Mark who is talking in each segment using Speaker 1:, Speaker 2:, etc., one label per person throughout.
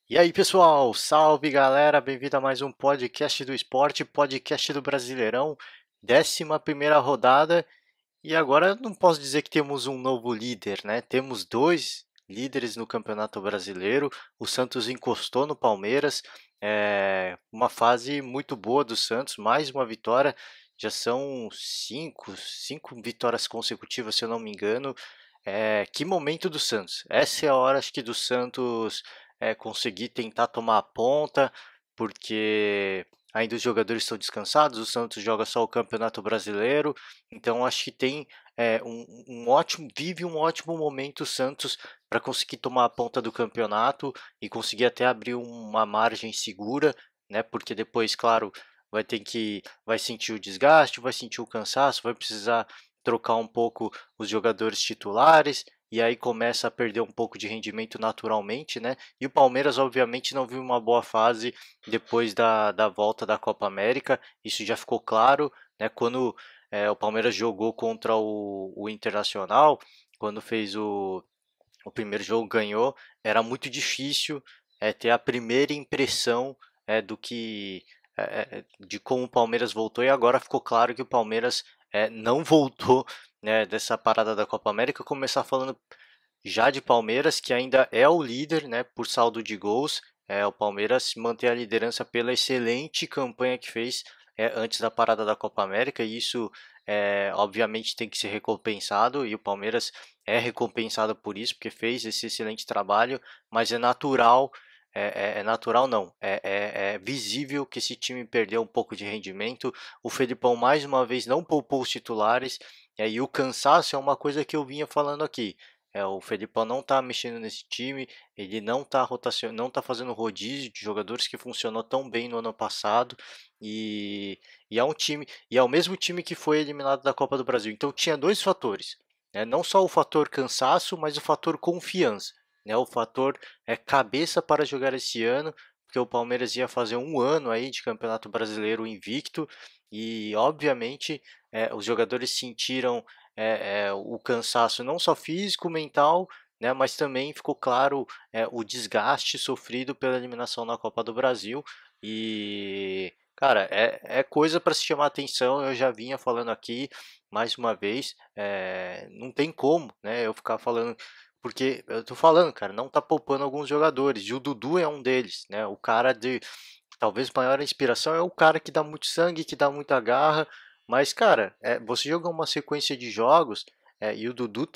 Speaker 1: E aí, pessoal? Salve, galera! Bem-vindo a mais um podcast do esporte, podcast do Brasileirão, 11ª rodada. E agora não posso dizer que temos um novo líder, né? Temos dois líderes no Campeonato Brasileiro. O Santos encostou no Palmeiras, uma fase muito boa do Santos, mais uma vitória. Já são cinco vitórias consecutivas, se eu não me engano. Que momento do Santos. Essa é a hora, acho que, do Santos conseguir tentar tomar a ponta, porque ainda os jogadores estão descansados, o Santos joga só o Campeonato Brasileiro, então acho que tem vive um ótimo momento o Santos para conseguir tomar a ponta do campeonato e conseguir até abrir uma margem segura, né? Porque depois, claro, vai sentir o desgaste, vai sentir o cansaço, vai precisar trocar um pouco os jogadores titulares e aí começa a perder um pouco de rendimento naturalmente, né? E o Palmeiras, obviamente, não viu uma boa fase depois da volta da Copa América, isso já ficou claro, né? Quando o Palmeiras jogou contra o Internacional, quando fez o primeiro jogo, ganhou, era muito difícil ter a primeira impressão do que de como o Palmeiras voltou, e agora ficou claro que o Palmeiras não voltou, né, dessa parada da Copa América. Começar falando já de Palmeiras, que ainda é o líder, né, por saldo de gols. O Palmeiras mantém a liderança pela excelente campanha que fez antes da parada da Copa América, e isso obviamente tem que ser recompensado, e o Palmeiras é recompensado por isso, porque fez esse excelente trabalho, mas é natural, é natural não, é visível que esse time perdeu um pouco de rendimento. O Felipão mais uma vez não poupou os titulares, e o cansaço é uma coisa que eu vinha falando aqui. O Felipão não tá mexendo nesse time, ele não tá fazendo rodízio de jogadores que funcionou tão bem no ano passado, e, e é um time, e é o mesmo time que foi eliminado da Copa do Brasil. Então tinha dois fatores, né? Não só o fator cansaço, mas o fator confiança, né? O fator cabeça para jogar esse ano, porque o Palmeiras ia fazer um ano aí de Campeonato Brasileiro invicto, e obviamente os jogadores sentiram o cansaço não só físico, mental, né, mas também ficou claro o desgaste sofrido pela eliminação na Copa do Brasil. E, cara, é coisa para se chamar atenção. Eu já vinha falando aqui mais uma vez, não tem como, né, eu ficar falando, porque eu tô falando, cara, não tá poupando alguns jogadores, e o Dudu é um deles, né, o cara de talvez maior inspiração, é o cara que dá muito sangue, que dá muita garra, mas, cara, você joga uma sequência de jogos, e o Dudu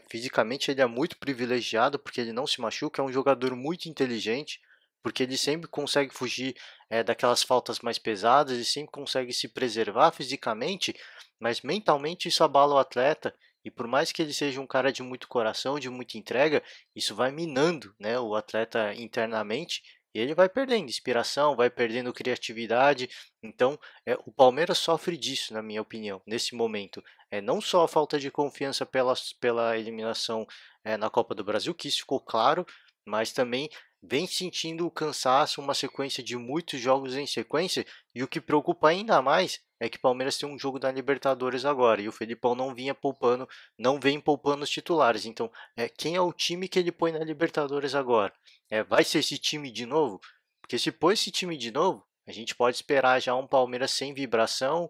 Speaker 1: fisicamente ele é muito privilegiado, porque ele não se machuca, é um jogador muito inteligente, porque ele sempre consegue fugir daquelas faltas mais pesadas, ele sempre consegue se preservar fisicamente, mas mentalmente isso abala o atleta, e por mais que ele seja um cara de muito coração, de muita entrega, isso vai minando, né, o atleta internamente, e ele vai perdendo inspiração, vai perdendo criatividade. Então, o Palmeiras sofre disso, na minha opinião, nesse momento. Não só a falta de confiança pela eliminação na Copa do Brasil, que isso ficou claro, mas também vem sentindo o cansaço, uma sequência de muitos jogos em sequência, e o que preocupa ainda mais é que o Palmeiras tem um jogo da Libertadores agora, e o Felipão não vem poupando os titulares. Então, quem é o time que ele põe na Libertadores agora? Vai ser esse time de novo? Porque se pôr esse time de novo, a gente pode esperar já um Palmeiras sem vibração,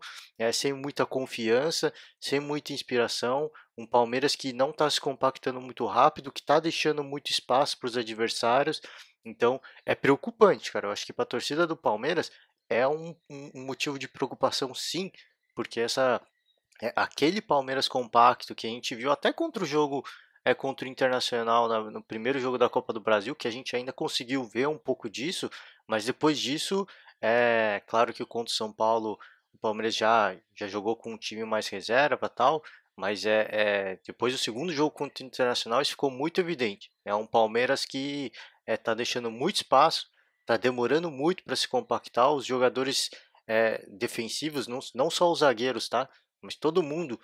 Speaker 1: sem muita confiança, sem muita inspiração, um Palmeiras que não está se compactando muito rápido, que está deixando muito espaço para os adversários. Então é preocupante, cara. Eu acho que para a torcida do Palmeiras é um motivo de preocupação, sim, porque aquele Palmeiras compacto que a gente viu até contra o jogo contra o Internacional no primeiro jogo da Copa do Brasil, que a gente ainda conseguiu ver um pouco disso, mas depois disso, claro que contra o São Paulo, o Palmeiras já jogou com um time mais reserva tal, mas depois do segundo jogo contra o Internacional isso ficou muito evidente. É um Palmeiras que está deixando muito espaço, está demorando muito para se compactar, os jogadores defensivos, não só os zagueiros, tá? Mas todo mundo,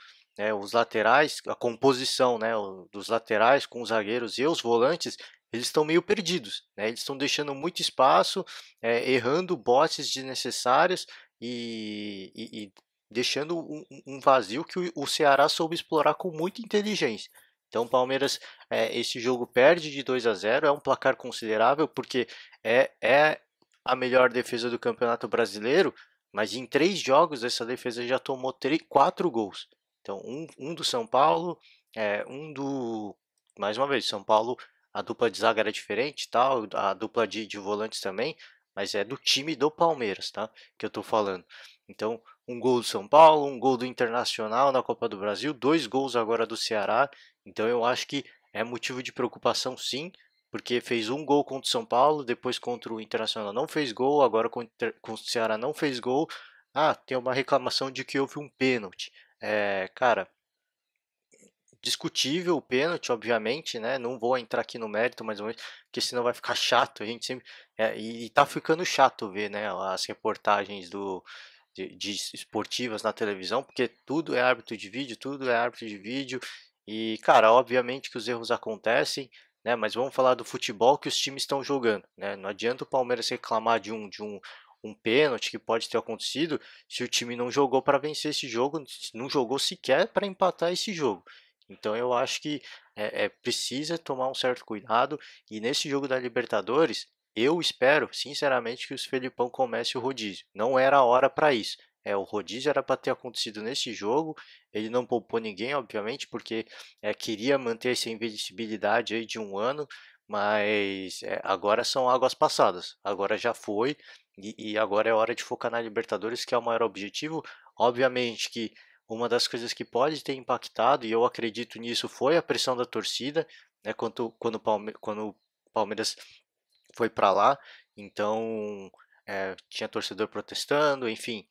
Speaker 1: os laterais, a composição, né, dos laterais com os zagueiros e os volantes, eles estão meio perdidos, né? Eles estão deixando muito espaço, errando botes desnecessários e deixando um vazio que o Ceará soube explorar com muita inteligência. Então o Palmeiras, esse jogo perde de 2-0, é um placar considerável, porque é a melhor defesa do Campeonato Brasileiro, mas em 3 jogos essa defesa já tomou 4 gols. Então um do São Paulo, um do... Mais uma vez, São Paulo, a dupla de zaga era diferente, tal, a dupla de volantes também, mas é do time do Palmeiras, tá? Que eu tô falando. Então, um gol do São Paulo, um gol do Internacional na Copa do Brasil, 2 gols agora do Ceará. Então, eu acho que é motivo de preocupação, sim, porque fez um gol contra o São Paulo, depois contra o Internacional não fez gol, agora contra o Ceará não fez gol. Ah, tem uma reclamação de que houve um pênalti. Cara, discutível o pênalti, obviamente, né? Não vou entrar aqui no mérito, mais ou menos, porque senão vai ficar chato. A gente sempre e tá ficando chato ver, né? As reportagens de esportivas na televisão, porque tudo é árbitro de vídeo, tudo é árbitro de vídeo. E, cara, obviamente que os erros acontecem, né? Mas vamos falar do futebol que os times estão jogando, né? Não adianta o Palmeiras reclamar de um pênalti que pode ter acontecido se o time não jogou para vencer esse jogo, não jogou sequer para empatar esse jogo. Então eu acho que precisa tomar um certo cuidado. E nesse jogo da Libertadores, eu espero, sinceramente, que o Felipão comece o rodízio. Não era a hora para isso. O rodízio era para ter acontecido nesse jogo. Ele não poupou ninguém, obviamente, porque queria manter essa invencibilidade aí de um ano. Mas agora são águas passadas. Agora já foi. E agora é hora de focar na Libertadores, que é o maior objetivo. Obviamente que uma das coisas que pode ter impactado, e eu acredito nisso, foi a pressão da torcida, né, quando o Palmeiras foi para lá. Então, tinha torcedor protestando, enfim,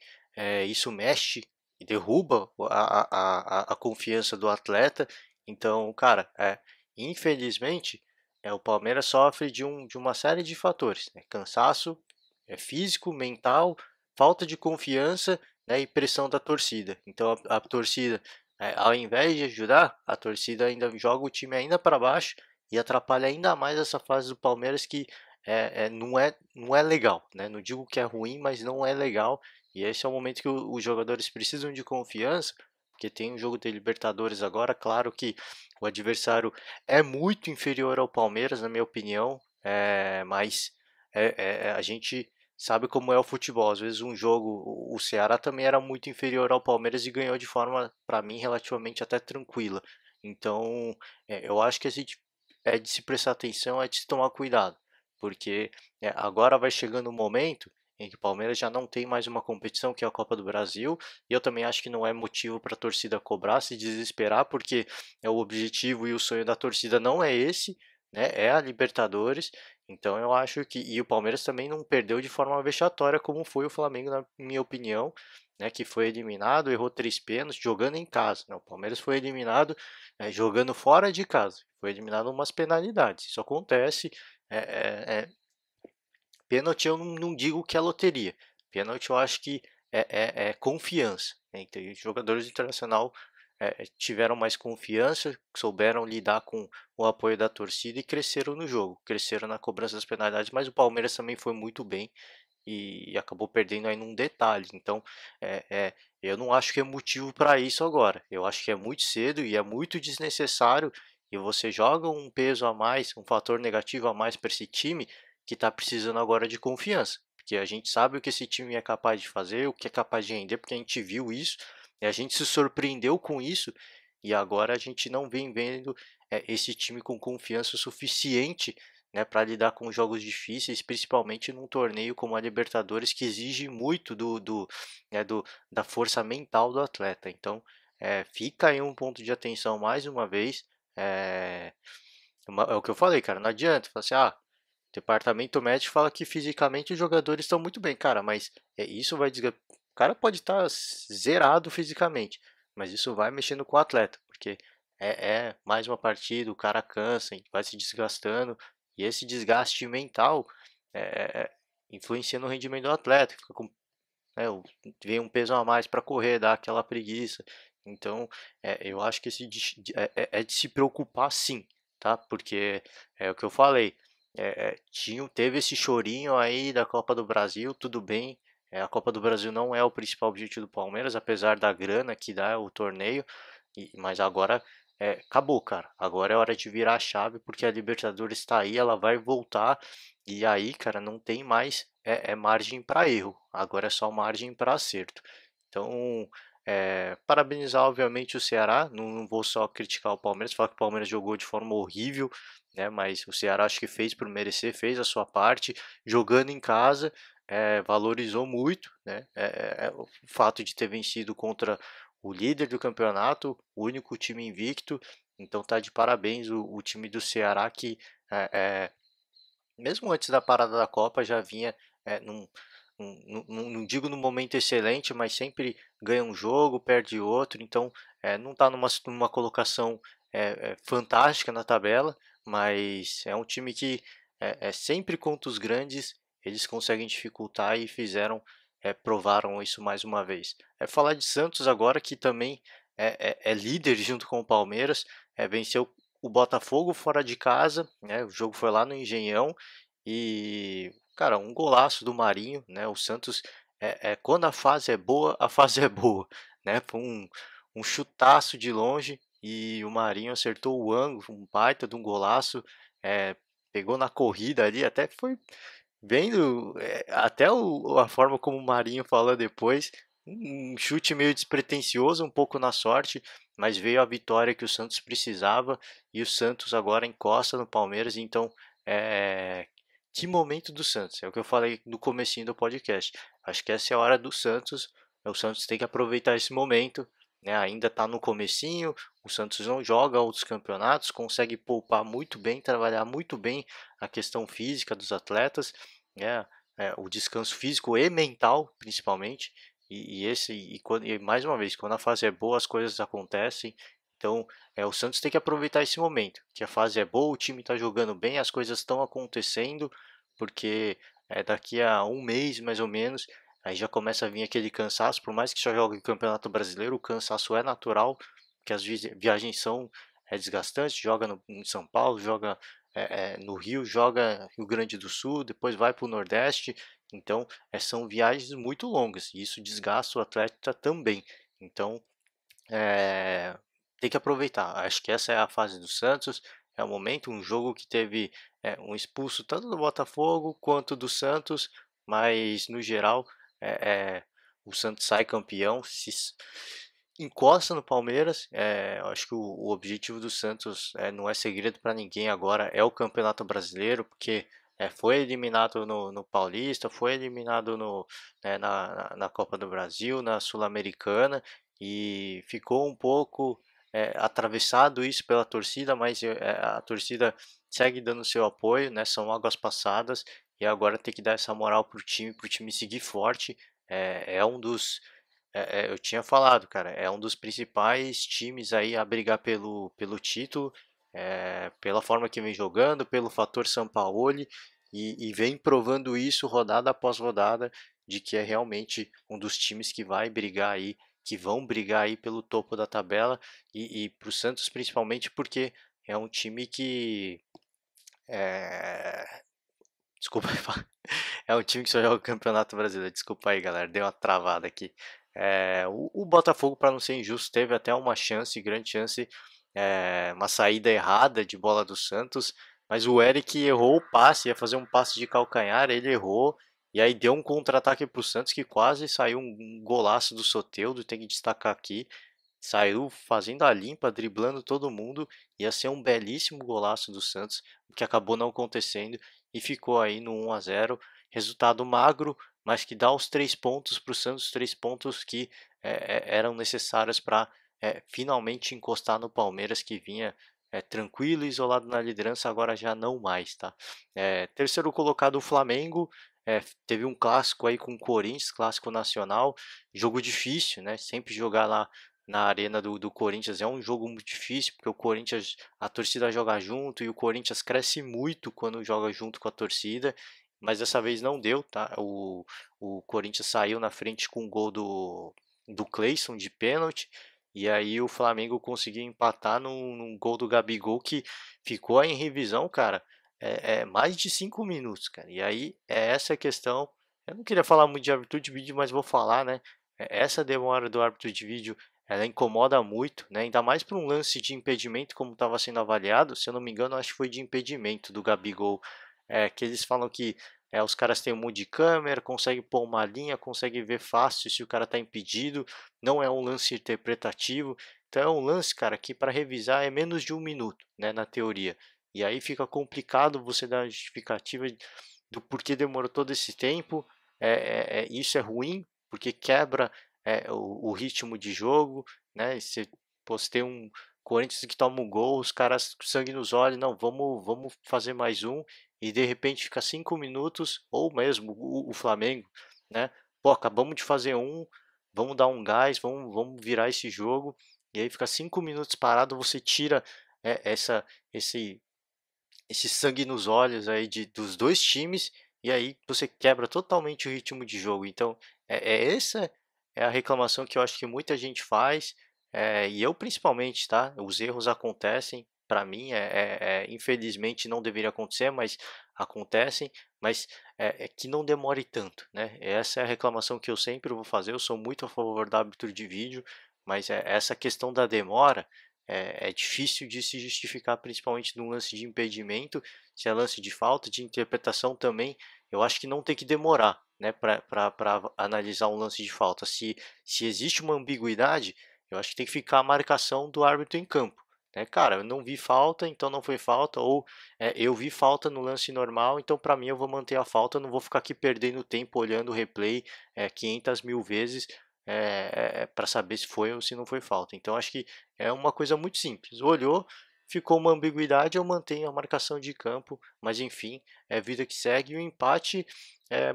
Speaker 1: isso mexe e derruba a confiança do atleta. Então, cara, infelizmente, o Palmeiras sofre de uma série de fatores, né? Cansaço físico, mental, falta de confiança, né, e pressão da torcida. Então, a torcida, ao invés de ajudar, a torcida ainda joga o time ainda para baixo e atrapalha ainda mais essa fase do Palmeiras que não é legal, né? Não digo que é ruim, mas não é legal. E esse é o momento que os jogadores precisam de confiança, porque tem um jogo de Libertadores agora. Claro que o adversário é muito inferior ao Palmeiras, na minha opinião, mas a gente sabe como é o futebol. Às vezes um jogo, o Ceará também era muito inferior ao Palmeiras e ganhou de forma, para mim, relativamente até tranquila. Então, eu acho que a gente é de se prestar atenção, é de se tomar cuidado, porque agora vai chegando um momento em que o Palmeiras já não tem mais uma competição que é a Copa do Brasil, e eu também acho que não é motivo para a torcida cobrar, se desesperar, porque o objetivo e o sonho da torcida não é esse, né? É a Libertadores. Então eu acho que o Palmeiras também não perdeu de forma vexatória como foi o Flamengo, na minha opinião, né, que foi eliminado, errou 3 pênaltis jogando em casa, né? O Palmeiras foi eliminado jogando fora de casa, foi eliminado umas penalidades. Isso acontece. É, é, é, Pênalti eu não digo que é loteria. Pênalti eu acho que é confiança, né? Então, os jogadores internacional tiveram mais confiança, souberam lidar com o apoio da torcida e cresceram no jogo, cresceram na cobrança das penalidades, mas o Palmeiras também foi muito bem e acabou perdendo aí num detalhe. Então, eu não acho que é motivo para isso agora. Eu acho que é muito cedo e é muito desnecessário. E você joga um peso a mais, um fator negativo a mais para esse time que está precisando agora de confiança. Porque a gente sabe o que esse time é capaz de fazer, o que é capaz de render, porque a gente viu isso, e a gente se surpreendeu com isso, e agora a gente não vem vendo esse time com confiança suficiente, né, para lidar com jogos difíceis, principalmente num torneio como a Libertadores, que exige muito da força mental do atleta. Então, fica aí um ponto de atenção mais uma vez. É, é o que eu falei, cara. Não adianta falar assim, o departamento médico fala que fisicamente os jogadores estão muito bem, cara, mas isso vai desgastar. O cara pode estar zerado fisicamente, mas isso vai mexendo com o atleta, porque mais uma partida, o cara cansa, vai se desgastando, e esse desgaste mental influencia no rendimento do atleta, fica com, vem um peso a mais para correr, dá aquela preguiça. Então, eu acho que é de se preocupar sim, tá? Porque é o que eu falei, teve esse chorinho aí da Copa do Brasil, tudo bem. A Copa do Brasil não é o principal objetivo do Palmeiras, apesar da grana que dá o torneio, mas agora acabou, cara. Agora é hora de virar a chave, porque a Libertadores está aí, ela vai voltar, e aí, cara, não tem mais margem para erro. Agora é só margem para acerto. Então, parabenizar, obviamente, o Ceará. Não vou só criticar o Palmeiras, falar que o Palmeiras jogou de forma horrível, né? Mas o Ceará acho que fez por merecer, fez a sua parte, jogando em casa, valorizou muito, né? O fato de ter vencido contra o líder do campeonato, o único time invicto. Então tá de parabéns o time do Ceará que é, é, mesmo antes da parada da Copa já vinha não digo no momento excelente, mas sempre ganha um jogo, perde outro, então não está numa colocação fantástica na tabela, mas é um time que sempre contra os grandes eles conseguem dificultar e provaram isso mais uma vez. Falar de Santos agora que também é líder junto com o Palmeiras, venceu o Botafogo fora de casa, né? O jogo foi lá no Engenhão e, cara, um golaço do Marinho, né? O Santos, quando a fase é boa, a fase é boa, né? Foi um chutaço de longe e o Marinho acertou o ângulo, um baita de um golaço, pegou na corrida ali, até foi vendo, até a forma como o Marinho falou depois, um chute meio despretensioso, um pouco na sorte, mas veio a vitória que o Santos precisava e o Santos agora encosta no Palmeiras, então é, que momento do Santos, é o que eu falei no comecinho do podcast. Acho que essa é a hora do Santos, o Santos tem que aproveitar esse momento, né? Ainda está no comecinho, o Santos não joga outros campeonatos, consegue poupar muito bem, trabalhar muito bem a questão física dos atletas, né? O descanso físico e mental, principalmente. E mais uma vez, quando a fase é boa, as coisas acontecem. Então, o Santos tem que aproveitar esse momento, que a fase é boa, o time está jogando bem, as coisas estão acontecendo, porque daqui a um mês, mais ou menos, aí já começa a vir aquele cansaço, por mais que já jogue o Campeonato Brasileiro, o cansaço é natural, porque as viagens são desgastantes, joga em São Paulo, joga no Rio, joga Rio Grande do Sul, depois vai para o Nordeste, então são viagens muito longas, e isso desgasta o atleta também, então é, tem que aproveitar. Acho que essa é a fase do Santos. É o momento, um jogo que teve um expulso tanto do Botafogo quanto do Santos, mas no geral é, é, o Santos sai campeão, encosta no Palmeiras. Eu acho que o objetivo do Santos não é segredo para ninguém agora, é o Campeonato Brasileiro, porque foi eliminado no Paulista, foi eliminado na Copa do Brasil, na Sul-Americana e ficou um pouco atravessado isso pela torcida, mas a torcida segue dando seu apoio, né? São águas passadas e agora tem que dar essa moral pro time seguir forte. Um dos, eu tinha falado, cara, é um dos principais times aí a brigar pelo título, pela forma que vem jogando, pelo fator Sampaoli e vem provando isso rodada após rodada de que é realmente um dos times que vai brigar aí que vão brigar aí pelo topo da tabela e para o Santos principalmente porque é um time que é... desculpa é um time que só joga o Campeonato Brasileiro, desculpa aí galera, deu uma travada aqui. O Botafogo, para não ser injusto, teve até uma chance, grande chance, uma saída errada de bola do Santos, mas o Eric errou o passe, ia fazer um passe de calcanhar, ele errou, e aí deu um contra-ataque para o Santos que quase saiu um golaço do Soteldo, tem que destacar aqui. Saiu fazendo a limpa, driblando todo mundo, ia ser um belíssimo golaço do Santos, o que acabou não acontecendo e ficou aí no 1-0. Resultado magro, mas que dá os 3 pontos para o Santos, 3 pontos que eram necessários para finalmente encostar no Palmeiras, que vinha tranquilo e isolado na liderança, agora já não mais, tá? Terceiro colocado o Flamengo, teve um clássico aí com o Corinthians, clássico nacional, jogo difícil, né? Sempre jogar lá na arena do Corinthians é um jogo muito difícil, porque o Corinthians, a torcida joga junto e o Corinthians cresce muito quando joga junto com a torcida, mas dessa vez não deu, tá? O Corinthians saiu na frente com o gol do Cleison de pênalti, e aí o Flamengo conseguiu empatar num gol do Gabigol que ficou em revisão, cara, mais de 5 minutos, cara. E aí é essa a questão. Eu não queria falar muito de árbitro de vídeo, mas vou falar, né? Essa demora do árbitro de vídeo ela incomoda muito, né, ainda mais para um lance de impedimento como estava sendo avaliado, se eu não me engano, acho que foi de impedimento do Gabigol, que eles falam que, os caras têm um monte de câmera, consegue pôr uma linha, consegue ver fácil se o cara está impedido, não é um lance interpretativo, então é um lance, cara, que para revisar é menos de 1 minuto, né, na teoria. E aí fica complicado você dar uma justificativa do porquê demorou todo esse tempo, isso é ruim, porque quebra, o ritmo de jogo, né, e você, pô, você tem um Corinthians que toma um gol, os caras com sangue nos olhos, não, vamos fazer mais um, e de repente fica 5 minutos, ou mesmo o Flamengo, né, pô, acabamos de fazer um, vamos dar um gás, vamos virar esse jogo, e aí fica 5 minutos parado, você tira, esse esse sangue nos olhos aí dos dois times, e aí você quebra totalmente o ritmo de jogo. Então, essa é a reclamação que eu acho que muita gente faz, e eu principalmente, tá? Os erros acontecem, para mim, infelizmente não deveria acontecer, mas acontecem, mas que não demore tanto, né? Essa é a reclamação que eu sempre vou fazer. Eu sou muito a favor da árbitro de vídeo, mas essa questão da demora é difícil de se justificar, principalmente num lance de impedimento, se é lance de falta, de interpretação também, eu acho que não tem que demorar, né, para analisar um lance de falta. Se existe uma ambiguidade, eu acho que tem que ficar a marcação do árbitro em campo. Né? Cara, eu não vi falta, então não foi falta, ou eu vi falta no lance normal, então para mim eu vou manter a falta, não vou ficar aqui perdendo tempo olhando o replay 500 mil vezes para saber se foi ou se não foi falta. Então acho que é uma coisa muito simples. Olhou, ficou uma ambiguidade, eu mantenho a marcação de campo, mas enfim, é vida que segue. E o empate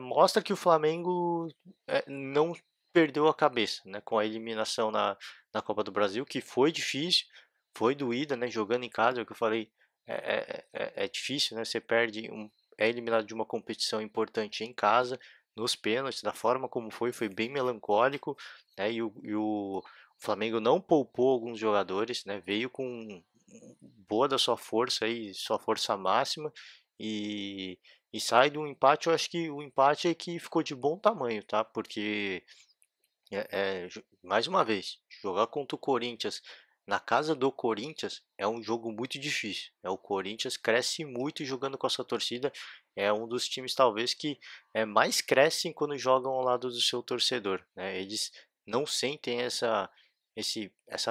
Speaker 1: mostra que o Flamengo não perdeu a cabeça, né, com a eliminação na Copa do Brasil, que foi difícil, foi doída, né, jogando em casa, é o que eu falei, é difícil, né, você é eliminado de uma competição importante em casa, nos pênaltis, da forma como foi bem melancólico, né, e o Flamengo não poupou alguns jogadores, né? Veio com boa da sua força aí, sua força máxima e, e sai do empate. Eu acho que o empate é que ficou de bom tamanho, tá? Porque mais uma vez, jogar contra o Corinthians na casa do Corinthians é um jogo muito difícil. O Corinthians cresce muito jogando com a sua torcida. É um dos times talvez que mais crescem quando jogam ao lado do seu torcedor, né? Eles não sentem essa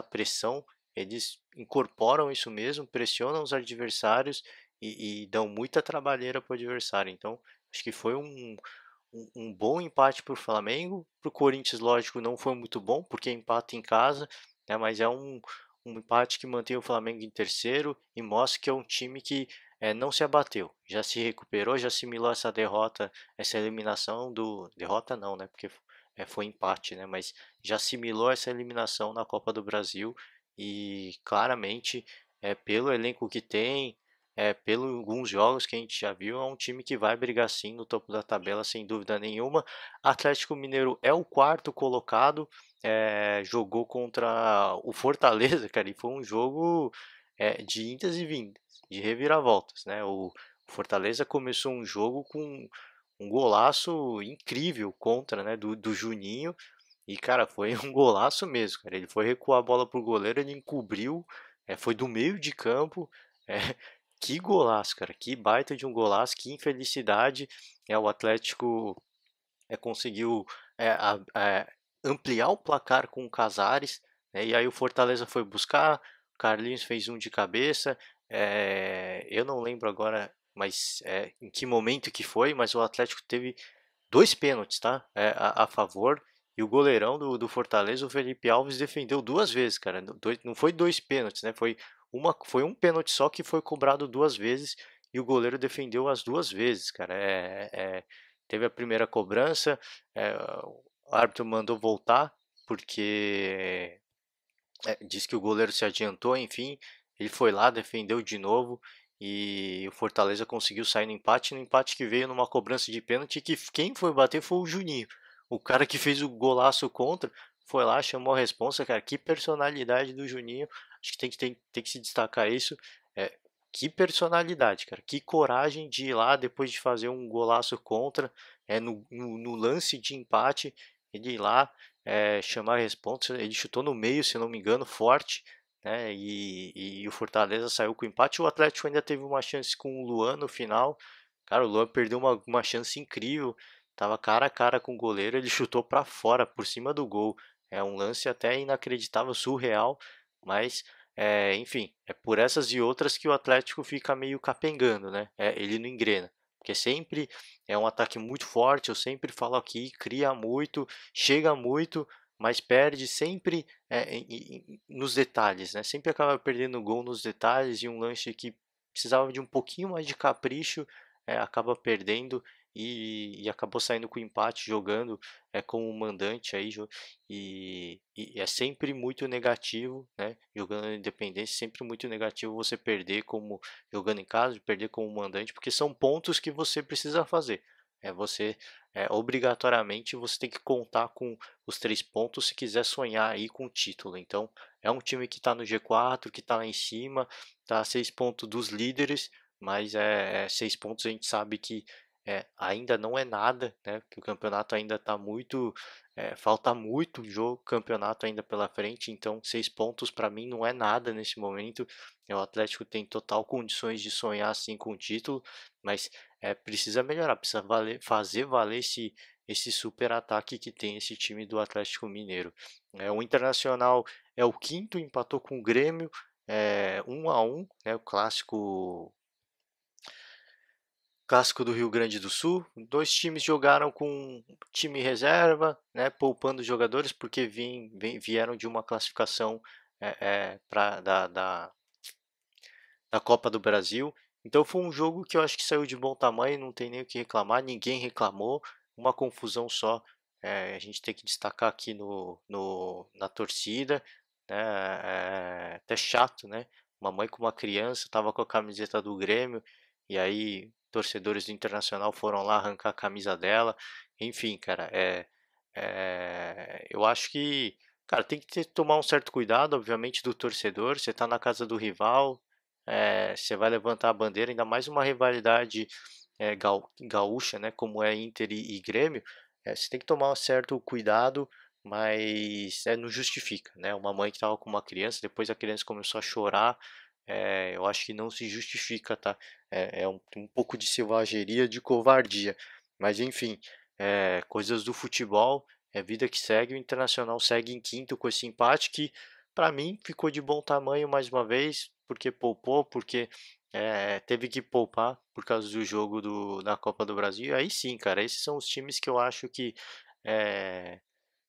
Speaker 1: pressão, eles incorporam isso mesmo, pressionam os adversários e dão muita trabalheira para o adversário. Então, acho que foi um bom empate para o Flamengo. Para o Corinthians, lógico, não foi muito bom, porque empata em casa, né, mas é um empate que mantém o Flamengo em terceiro e mostra que é um time que não se abateu, já se recuperou, já assimilou essa derrota, essa eliminação do. Derrota não, né? Porque foi empate, né? Mas já assimilou essa eliminação na Copa do Brasil e claramente, pelo elenco que tem, pelo alguns jogos que a gente já viu, é um time que vai brigar sim no topo da tabela, sem dúvida nenhuma. Atlético Mineiro é o quarto colocado, jogou contra o Fortaleza, cara, e foi um jogo de indas e vindas, de reviravoltas, né? O Fortaleza começou um jogo com um golaço incrível contra, né, do Juninho, e cara, foi um golaço mesmo, cara. Ele foi recuar a bola pro goleiro, ele encobriu, foi do meio de campo, é, que golaço, cara, que baita de um golaço, que infelicidade, o Atlético conseguiu ampliar o placar com o Casares, né, e aí o Fortaleza foi buscar, o Carlinhos fez um de cabeça, eu não lembro agora, mas em que momento que foi, mas o Atlético teve dois pênaltis, tá? A favor. E o goleirão do Fortaleza, o Felipe Alves, defendeu duas vezes, cara. Não foi dois pênaltis, né? Foi um pênalti só que foi cobrado duas vezes e o goleiro defendeu as duas vezes, cara. Teve a primeira cobrança, o árbitro mandou voltar porque diz que o goleiro se adiantou, enfim, ele foi lá, defendeu de novo e o Fortaleza conseguiu sair no empate que veio numa cobrança de pênalti que quem foi bater foi o Juninho, o cara que fez o golaço contra, foi lá, chamou a responsa, cara, que personalidade do Juninho, acho que tem que se destacar isso, é, que personalidade, cara, que coragem de ir lá depois de fazer um golaço contra, no lance de empate, ele ir lá, chamar a responsa. Ele chutou no meio, se não me engano, forte, né? E o Fortaleza saiu com empate. O Atlético ainda teve uma chance com o Luan no final. Cara, o Luan perdeu uma chance incrível. Tava cara a cara com o goleiro, ele chutou para fora, por cima do gol. É um lance até inacreditável, surreal, mas enfim, é por essas e outras que o Atlético fica meio capengando, né? Ele não engrena, porque sempre é um ataque muito forte. Eu sempre falo aqui, cria muito, chega muito, mas perde sempre nos detalhes, né? Sempre acaba perdendo gol nos detalhes e um lance que precisava de um pouquinho mais de capricho, acaba perdendo e acabou saindo com empate jogando como mandante aí e é sempre muito negativo, né? Jogando na Independência, sempre muito negativo você perder como jogando em casa, perder como mandante, porque são pontos que você precisa fazer. Você obrigatoriamente você tem que contar com os 3 pontos se quiser sonhar aí com o título. Então é um time que está no G4, que está lá em cima, está a 6 pontos dos líderes, mas 6 pontos a gente sabe que ainda não é nada, né? Que o campeonato ainda está muito, falta muito jogo, campeonato ainda pela frente, então 6 pontos para mim não é nada nesse momento. O Atlético tem total condições de sonhar assim com o título, mas precisa melhorar, precisa fazer valer esse super ataque que tem esse time do Atlético Mineiro. O Internacional é o quinto, empatou com o Grêmio, 1-1, né? O clássico do Rio Grande do Sul. Dois times jogaram com time reserva, né, poupando jogadores porque vieram de uma classificação da Copa do Brasil. Então foi um jogo que eu acho que saiu de bom tamanho, não tem nem o que reclamar, ninguém reclamou, uma confusão só. A gente tem que destacar aqui na torcida, né, até chato, né? Uma mãe com uma criança estava com a camiseta do Grêmio e aí torcedores do Internacional foram lá arrancar a camisa dela. Enfim, cara, eu acho que, cara, tem que tomar um certo cuidado, obviamente, do torcedor. Você está na casa do rival, você vai levantar a bandeira, ainda mais uma rivalidade gaúcha, né, como é Inter e Grêmio. Você tem que tomar um certo cuidado, mas não justifica, né? Uma mãe que estava com uma criança, depois a criança começou a chorar, eu acho que não se justifica, tá? Um pouco de selvageria, de covardia, mas enfim, coisas do futebol, é vida que segue. O Internacional segue em quinto com esse empate que para mim ficou de bom tamanho mais uma vez, porque poupou, porque teve que poupar por causa do jogo da Copa do Brasil. Aí sim, cara, esses são os times que eu acho que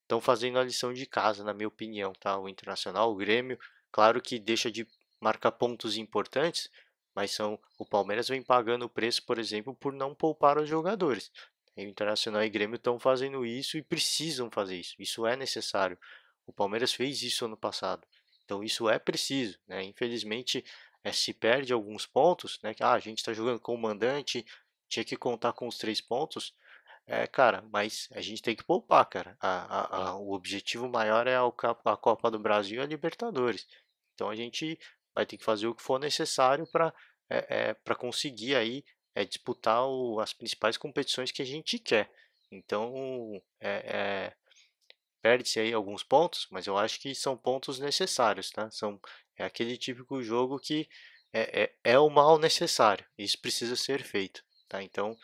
Speaker 1: estão fazendo a lição de casa, na minha opinião, tá? O Internacional, o Grêmio, claro que deixa de marcar pontos importantes, mas o Palmeiras vem pagando o preço, por exemplo, por não poupar os jogadores. E o Internacional e o Grêmio estão fazendo isso e precisam fazer isso. Isso é necessário. O Palmeiras fez isso ano passado. Então isso é preciso, né? Infelizmente, se perde alguns pontos, né? A gente está jogando com o mandante, tinha que contar com os 3 pontos. Cara, mas a gente tem que poupar, cara. O objetivo maior é a Copa do Brasil e a Libertadores. Então a gente vai ter que fazer o que for necessário para conseguir aí disputar as principais competições que a gente quer. Então perde-se aí alguns pontos, mas eu acho que são pontos necessários, tá? É aquele típico jogo que é o mal necessário. Isso precisa ser feito, tá? Então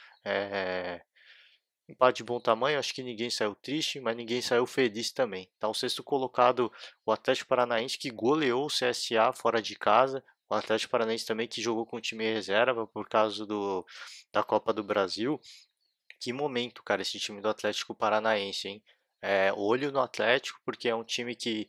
Speaker 1: empate de bom tamanho, acho que ninguém saiu triste, mas ninguém saiu feliz também. Tá o sexto colocado, o Atlético Paranaense, que goleou o CSA fora de casa. O Atlético Paranaense também que jogou com o time reserva por causa da Copa do Brasil. Que momento, cara, esse time do Atlético Paranaense, hein? Olho no Atlético, porque é um time que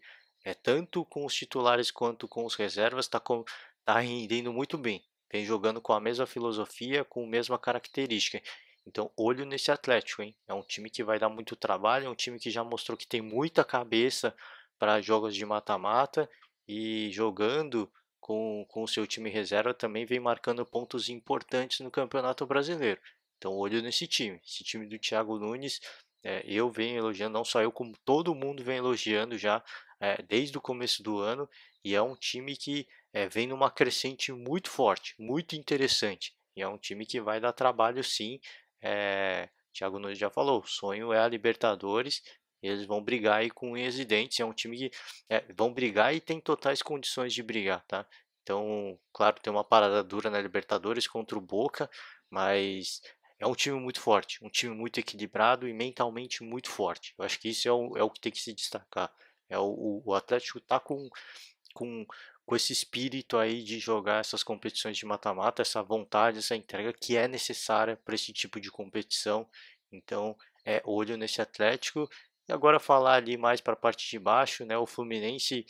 Speaker 1: tanto com os titulares quanto com os reservas tá rendendo muito bem. Vem jogando com a mesma filosofia, com a mesma característica. Então, olho nesse Atlético, hein? É um time que vai dar muito trabalho, é um time que já mostrou que tem muita cabeça para jogos de mata-mata e jogando com o seu time reserva também vem marcando pontos importantes no Campeonato Brasileiro. Então, olho nesse time. Esse time do Thiago Nunes, eu venho elogiando, não só eu, como todo mundo vem elogiando já desde o começo do ano. E é um time que vem numa crescente muito forte, muito interessante. E é um time que vai dar trabalho sim. Thiago Nunes já falou, o sonho é a Libertadores eles vão brigar aí com unhas e dentes. É um time que vão brigar e tem totais condições de brigar, tá? Então, claro, tem uma parada dura na Libertadores contra o Boca, mas é um time muito forte, um time muito equilibrado e mentalmente muito forte. Eu acho que isso é o que tem que se destacar. O Atlético tá com, com esse espírito aí de jogar essas competições de mata-mata, essa vontade, essa entrega que é necessária para esse tipo de competição. Então, olho nesse Atlético. E agora falar ali mais para a parte de baixo, né? O Fluminense,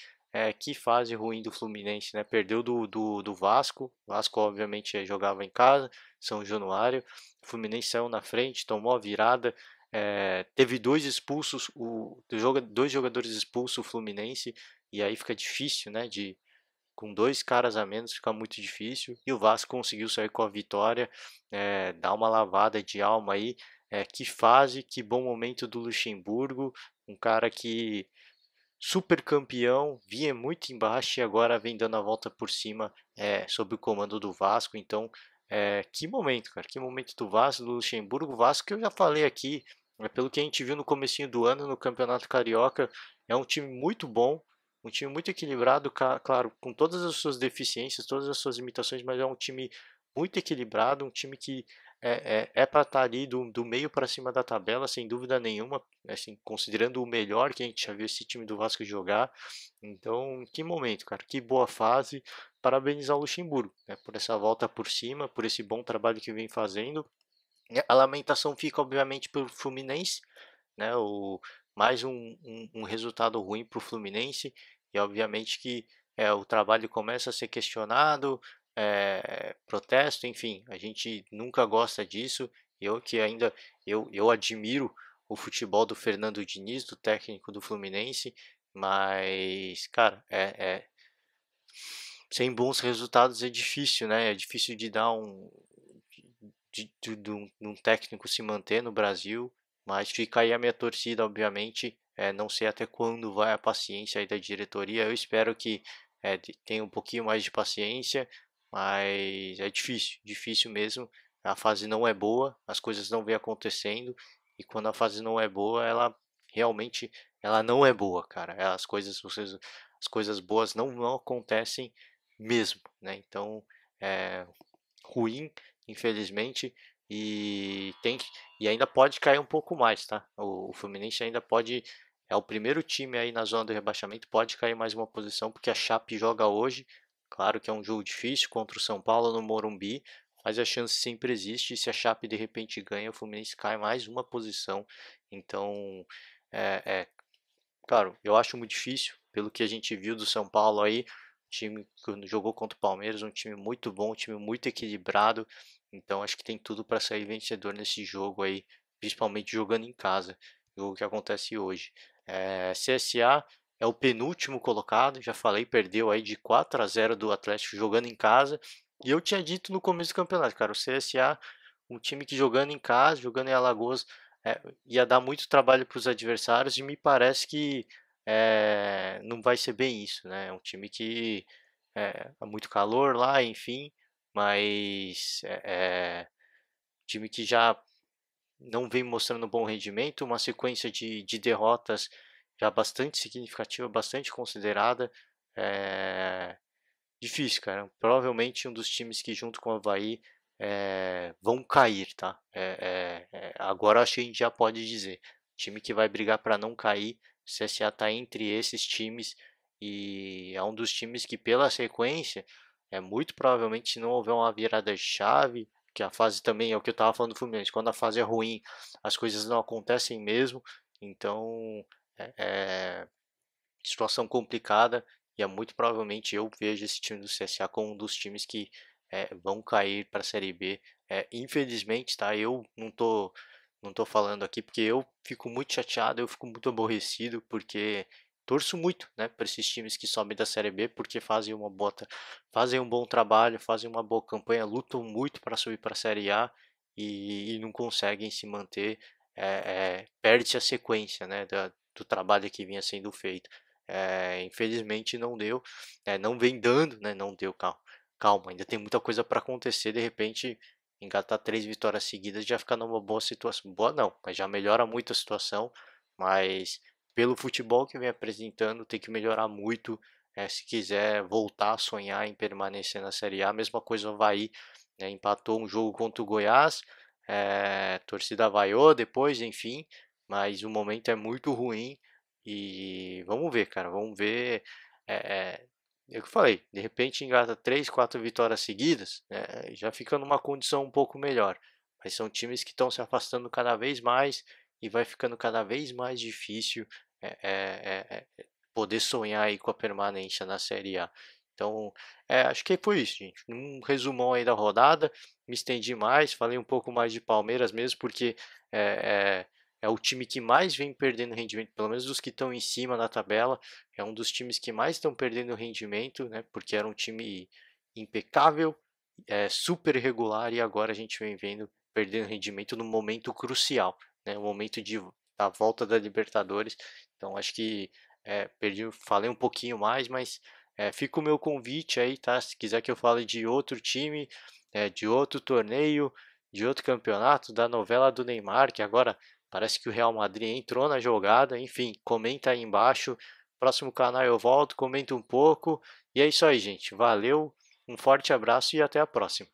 Speaker 1: que fase ruim do Fluminense, né? Perdeu do Vasco. O Vasco, obviamente, jogava em casa, São Januário. O Fluminense saiu na frente, tomou a virada. Teve dois expulsos, dois jogadores expulsos, o Fluminense, e aí fica difícil, né? Com dois caras a menos fica muito difícil. E o Vasco conseguiu sair com a vitória, dar uma lavada de alma aí. Que fase, que bom momento do Luxemburgo, um cara que super campeão, vinha muito embaixo e agora vem dando a volta por cima sob o comando do Vasco. Então, que momento, cara, que momento do Vasco, do Luxemburgo. O Vasco que eu já falei aqui, pelo que a gente viu no comecinho do ano no Campeonato Carioca, é um time muito bom, um time muito equilibrado, claro, com todas as suas deficiências, todas as suas limitações, mas é um time muito equilibrado, um time que é para estar ali do meio para cima da tabela, sem dúvida nenhuma, assim, considerando o melhor que a gente já viu esse time do Vasco jogar. Então, que momento, cara, que boa fase. Parabenizar o Luxemburgo, né, por essa volta por cima, por esse bom trabalho que vem fazendo. A lamentação fica, obviamente, pelo Fluminense, né, mais um resultado ruim para o Fluminense, e obviamente que o trabalho começa a ser questionado, protesto, enfim, a gente nunca gosta disso. Eu que ainda eu admiro o futebol do Fernando Diniz, do técnico do Fluminense, mas, cara, sem bons resultados é difícil, né? É difícil de dar de um técnico se manter no Brasil, mas fica aí a minha torcida, obviamente. Não sei até quando vai a paciência aí da diretoria. Eu espero que tenha um pouquinho mais de paciência, mas é difícil, difícil mesmo. A fase não é boa, as coisas não vêm acontecendo, e quando a fase não é boa, ela realmente ela não é boa, cara. As coisas boas não acontecem mesmo, né? Então, é ruim, infelizmente, e e ainda pode cair um pouco mais, tá? O Fluminense ainda pode, é o primeiro time aí na zona do rebaixamento, pode cair mais uma posição porque a Chape joga hoje. Claro que é um jogo difícil contra o São Paulo no Morumbi, mas a chance sempre existe. E se a Chape de repente ganha, o Fluminense cai mais uma posição. Então, claro, eu acho muito difícil, pelo que a gente viu do São Paulo aí, time que jogou contra o Palmeiras, um time muito bom, um time muito equilibrado. Então acho que tem tudo para sair vencedor nesse jogo aí, principalmente jogando em casa, jogo que acontece hoje. CSA é o penúltimo colocado, já falei, perdeu aí de 4-0 do Atlético jogando em casa. E eu tinha dito no começo do campeonato, cara, o CSA, um time que jogando em casa, jogando em Alagoas, ia dar muito trabalho para os adversários e me parece que não vai ser bem isso, né? É um time que há muito calor lá, enfim, mas time que já não vem mostrando bom rendimento, uma sequência de derrotas já bastante significativa, bastante considerada. É, Difícil, cara. Provavelmente um dos times que junto com o Avaí vão cair, tá? Agora acho que a gente já pode dizer. Time que vai brigar para não cair. O CSA tá entre esses times e é um dos times que pela sequência muito provavelmente se não houver uma virada de chave, que a fase também é o que eu tava falando do Fluminense, quando a fase é ruim, as coisas não acontecem mesmo. Então, é, é situação complicada e muito provavelmente eu vejo esse time do CSA como um dos times que vão cair para a Série B. Infelizmente, tá? Eu não tô falando aqui porque eu fico muito chateado, eu fico muito aborrecido porque torço muito, né, para esses times que sobem da Série B porque fazem um bom trabalho, fazem uma boa campanha, lutam muito para subir para a Série A e não conseguem se manter, perde a sequência, né, do trabalho que vinha sendo feito. Infelizmente não deu, não vem dando, né? Não deu, calma, calma, ainda tem muita coisa para acontecer. De repente, engatar 3 vitórias seguidas já fica numa boa situação. Boa não, mas já melhora muito a situação. mas pelo futebol que vem apresentando, tem que melhorar muito, se quiser voltar a sonhar em permanecer na Série A. Mesma coisa o Avaí, né, empatou um jogo contra o Goiás, torcida vaiou depois, enfim, mas o momento é muito ruim e vamos ver, cara, vamos ver. É, é o que eu falei, de repente engata 3, 4 vitórias seguidas, já fica numa condição um pouco melhor. Mas são times que estão se afastando cada vez mais e vai ficando cada vez mais difícil poder sonhar aí com a permanência na Série A. Então, acho que foi isso, gente. Um resumão aí da rodada, me estendi mais, falei um pouco mais de Palmeiras mesmo, porque é, é o time que mais vem perdendo rendimento, pelo menos dos que estão em cima da tabela, é um dos times que mais estão perdendo rendimento, né? Porque era um time impecável, super regular, e agora a gente vem vendo perdendo rendimento no momento crucial, né? O momento da volta da Libertadores. Então acho que falei um pouquinho mais, mas fica o meu convite aí, tá? Se quiser que eu fale de outro time, de outro torneio, de outro campeonato, da novela do Neymar, que agora parece que o Real Madrid entrou na jogada. Enfim, comenta aí embaixo. Próximo canal eu volto, comento um pouco. E é isso aí, gente. Valeu, um forte abraço e até a próxima.